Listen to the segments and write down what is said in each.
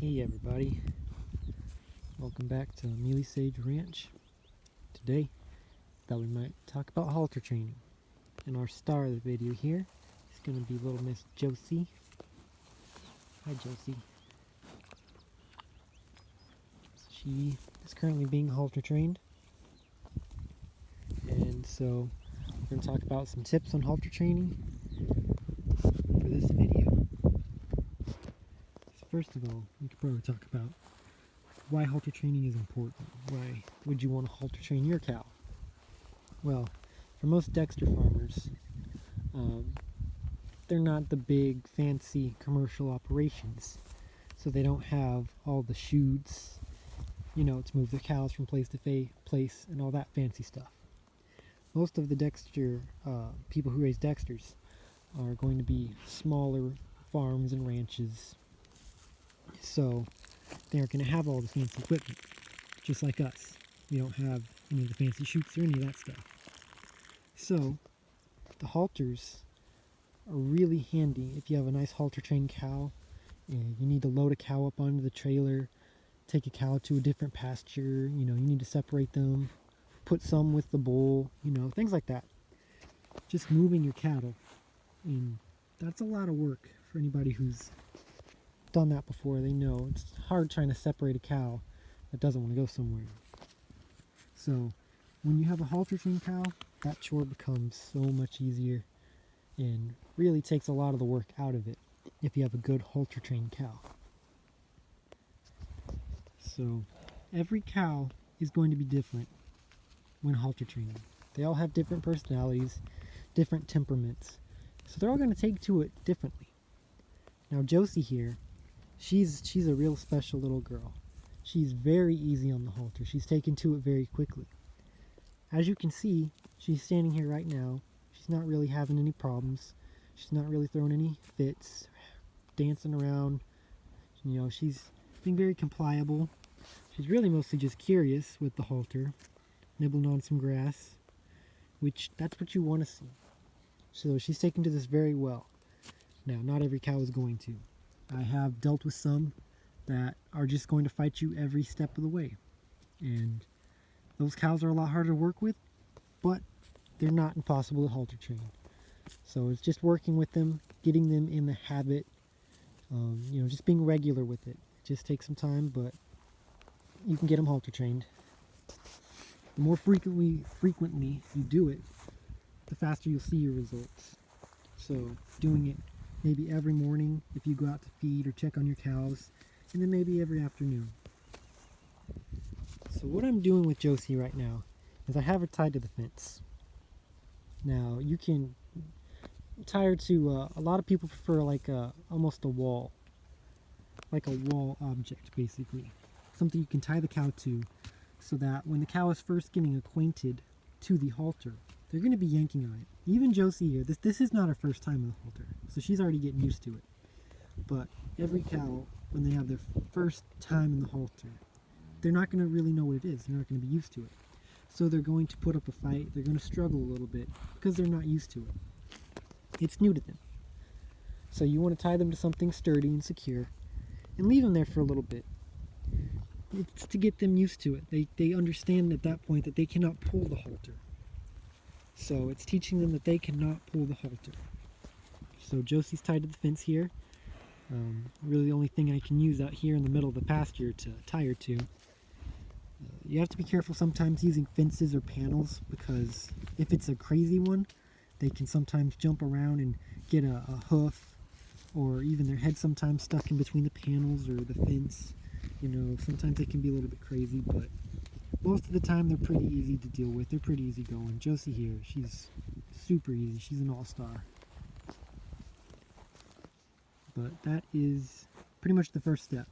Hey everybody, welcome back to Mealy Sage Ranch. Today, thought we might talk about halter training. And our star of the video here is going to be little Miss Josie. Hi Josie. She is currently being halter trained. And so, we're going to talk about some tips on halter training for this video. So first of all, we could probably talk about why halter training is important. Why would you want to halter train your cow? Well, for most Dexter farmers, they're not the big fancy commercial operations, so they don't have all the chutes, to move their cows from place to place and all that fancy stuff. Most of the Dexter people who raise Dexters are going to be smaller farms and ranches, so they aren't going to have all the fancy equipment, just like us. We don't have any of the fancy chutes or any of that stuff. So, the halters are really handy if you have a nice halter trained cow and you need to load a cow up onto the trailer, take a cow to a different pasture, you need to separate them, put some with the bull, things like that. Just moving your cattle, and that's a lot of work for anybody who's done that before. They know it's hard trying to separate a cow that doesn't want to go somewhere. So when you have a halter trained cow, that chore becomes so much easier and really takes a lot of the work out of it if you have a good halter trained cow. So every cow is going to be different when halter training. They all have different personalities, different temperaments, so they're all going to take to it differently. Now Josie here, she's a real special little girl. She's very easy on the halter. She's taken to it very quickly. As you can see, she's standing here right now. She's not really having any problems. She's not really throwing any fits, dancing around. She's being very compliable. She's really mostly just curious with the halter, nibbling on some grass, which that's what you want to see. So she's taken to this very well. Now, not every cow is going to. I have dealt with some that are just going to fight you every step of the way. And those cows are a lot harder to work with, but they're not impossible to halter train. So it's just working with them, getting them in the habit, just being regular with it. It just takes some time, but you can get them halter trained. The more frequently you do it, the faster you'll see your results. So doing it maybe every morning if you go out to feed or check on your cows, and then maybe every afternoon. So what I'm doing with Josie right now is I have her tied to the fence. Now you can tie her to, a lot of people prefer almost a wall, like a wall object basically. Something you can tie the cow to so that when the cow is first getting acquainted to the halter, they're going to be yanking on it. Even Josie here, this is not her first time with the halter, so she's already getting used to it. But every cow, when they have their first time in the halter, they're not going to really know what it is. They're not going to be used to it. So they're going to put up a fight. They're going to struggle a little bit because they're not used to it. It's new to them. So you want to tie them to something sturdy and secure and leave them there for a little bit. It's to get them used to it. They understand at that point that they cannot pull the halter. So it's teaching them that they cannot pull the halter. So Josie's tied to the fence here. Really the only thing I can use out here in the middle of the pasture to tie her to. You have to be careful sometimes using fences or panels, because if it's a crazy one, they can sometimes jump around and get a hoof, or even their head sometimes stuck in between the panels or the fence. Sometimes they can be a little bit crazy, but most of the time they're pretty easy to deal with. They're pretty easy going. Josie here, she's super easy. She's an all-star. But that is pretty much the first step.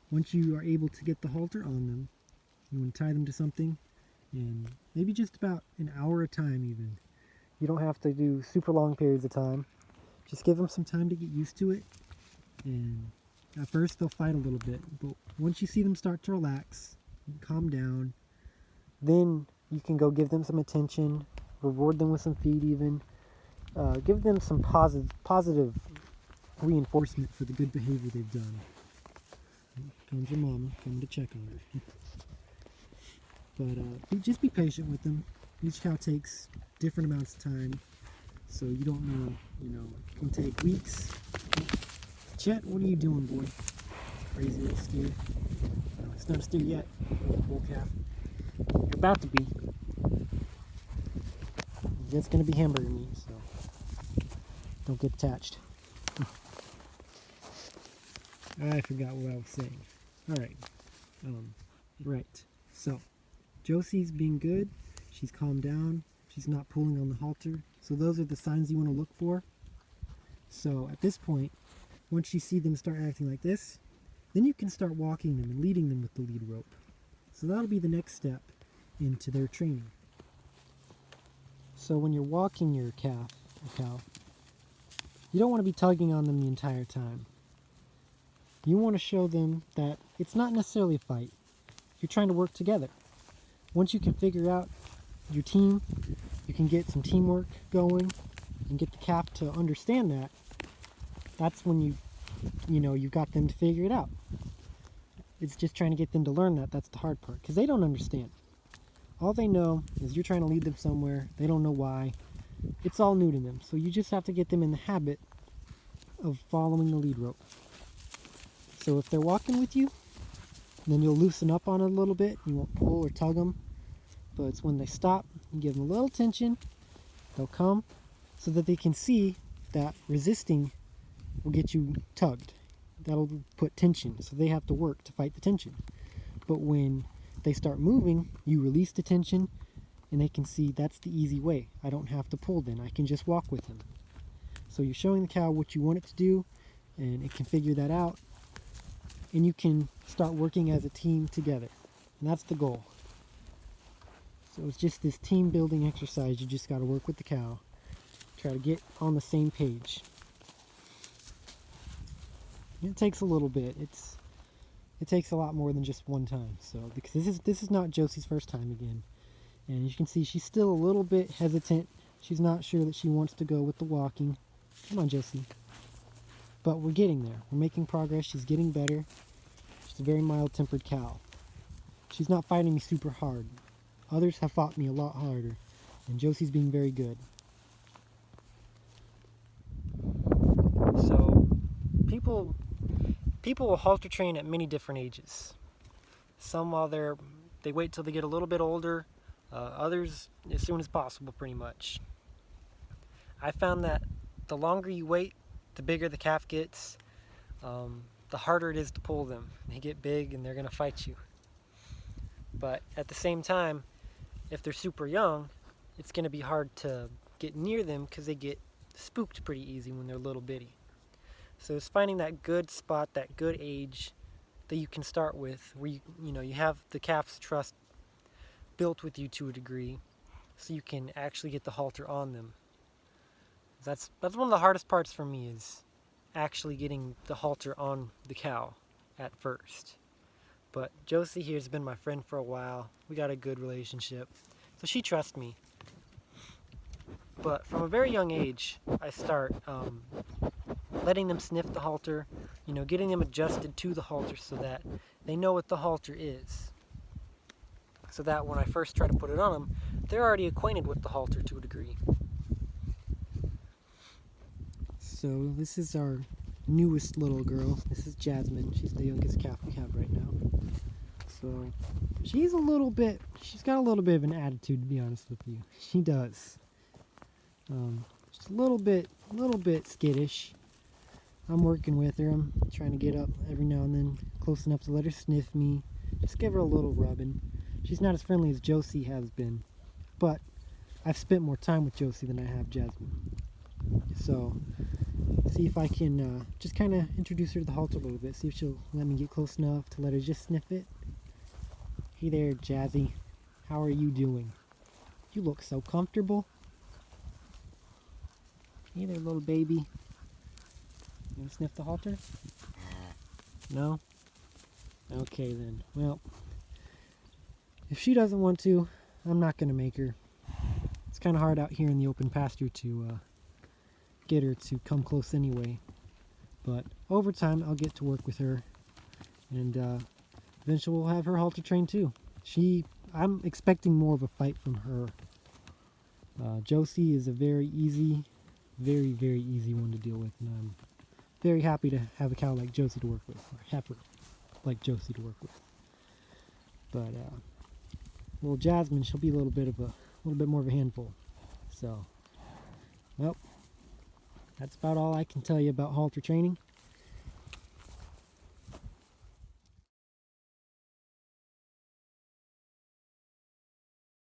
Once you are able to get the halter on them, you want to tie them to something, and maybe just about an hour at a time even. You don't have to do super long periods of time. Just give them some time to get used to it, and at first they'll fight a little bit, but once you see them start to relax and calm down, then you can go give them some attention, reward them with some feed even, give them some positive reinforcement for the good behavior they've done. Comes your mama coming to check on her. But just be patient with them. Each cow takes different amounts of time, so you don't know, it can take weeks. Chet, what are you doing, boy? Crazy little steer. No, it's not a steer yet, bull calf. You're about to be. It's going to be hamburger meat, so don't get attached. I forgot what I was saying. Alright. Right. So, Josie's being good. She's calmed down. She's not pulling on the halter. So those are the signs you want to look for. So at this point, once you see them start acting like this, then you can start walking them and leading them with the lead rope. So that'll be the next step into their training. So when you're walking your calf or cow, you don't want to be tugging on them the entire time. You want to show them that it's not necessarily a fight. You're trying to work together. Once you can figure out your team, you can get some teamwork going and get the calf to understand that. That's when you've got them to figure it out. It's just trying to get them to learn that. That's the hard part, because they don't understand. All they know is you're trying to lead them somewhere. They don't know why. It's all new to them. So you just have to get them in the habit of following the lead rope. So if they're walking with you, then you'll loosen up on it a little bit. You won't pull or tug them. But it's when they stop, you give them a little tension. They'll come so that they can see that resisting will get you tugged. That'll put tension. So they have to work to fight the tension. But when they start moving, you release the tension and they can see that's the easy way. I don't have to pull then. I can just walk with him. So you're showing the cow what you want it to do, and it can figure that out. And you can start working as a team together. And that's the goal. So it's just this team building exercise. You just got to work with the cow. Try to get on the same page. It takes a little bit. It takes a lot more than just one time. So because this is not Josie's first time again. And you can see she's still a little bit hesitant. She's not sure that she wants to go with the walking. Come on, Josie. But we're getting there. We're making progress. She's getting better. She's a very mild-tempered cow. She's not fighting me super hard. Others have fought me a lot harder. And Josie's being very good. So, people will halter train at many different ages. Some while they wait till they get a little bit older. Others as soon as possible, pretty much. I found that the longer you wait, the bigger the calf gets, the harder it is to pull them. They get big and they're going to fight you. But at the same time, if they're super young, it's going to be hard to get near them because they get spooked pretty easy when they're little bitty. So it's finding that good spot, that good age that you can start with, where you have the calf's trust built with you to a degree, so you can actually get the halter on them. That's one of the hardest parts for me, is actually getting the halter on the cow at first. But Josie here has been my friend for a while. We got a good relationship, so she trusts me. But from a very young age, I start letting them sniff the halter, getting them adjusted to the halter so that they know what the halter is. So that when I first try to put it on them, they're already acquainted with the halter to a degree. So this is our newest little girl. This is Jasmine. She's the youngest calf we have right now. So she's got a little bit of an attitude, to be honest with you. She does. Just a little bit skittish. I'm working with her. I'm trying to get up every now and then, close enough to let her sniff me. Just give her a little rubbing. She's not as friendly as Josie has been, but I've spent more time with Josie than I have Jasmine. So, see if I can just kind of introduce her to the halter a little bit. See if she'll let me get close enough to let her just sniff it. Hey there, Jazzy. How are you doing? You look so comfortable. Hey there, little baby. You want to sniff the halter? No? Okay then. Well, if she doesn't want to, I'm not going to make her. It's kind of hard out here in the open pasture to get her to come close anyway. But over time, I'll get to work with her And eventually we'll have her halter trained too. I'm expecting more of a fight from her. Josie is a very easy, very easy one to deal with, and I'm very happy to have a cow like Josie to work with, or heifer like Josie to work with. But well, Jasmine, she'll be a little bit more of a handful. So, well, that's about all I can tell you about halter training.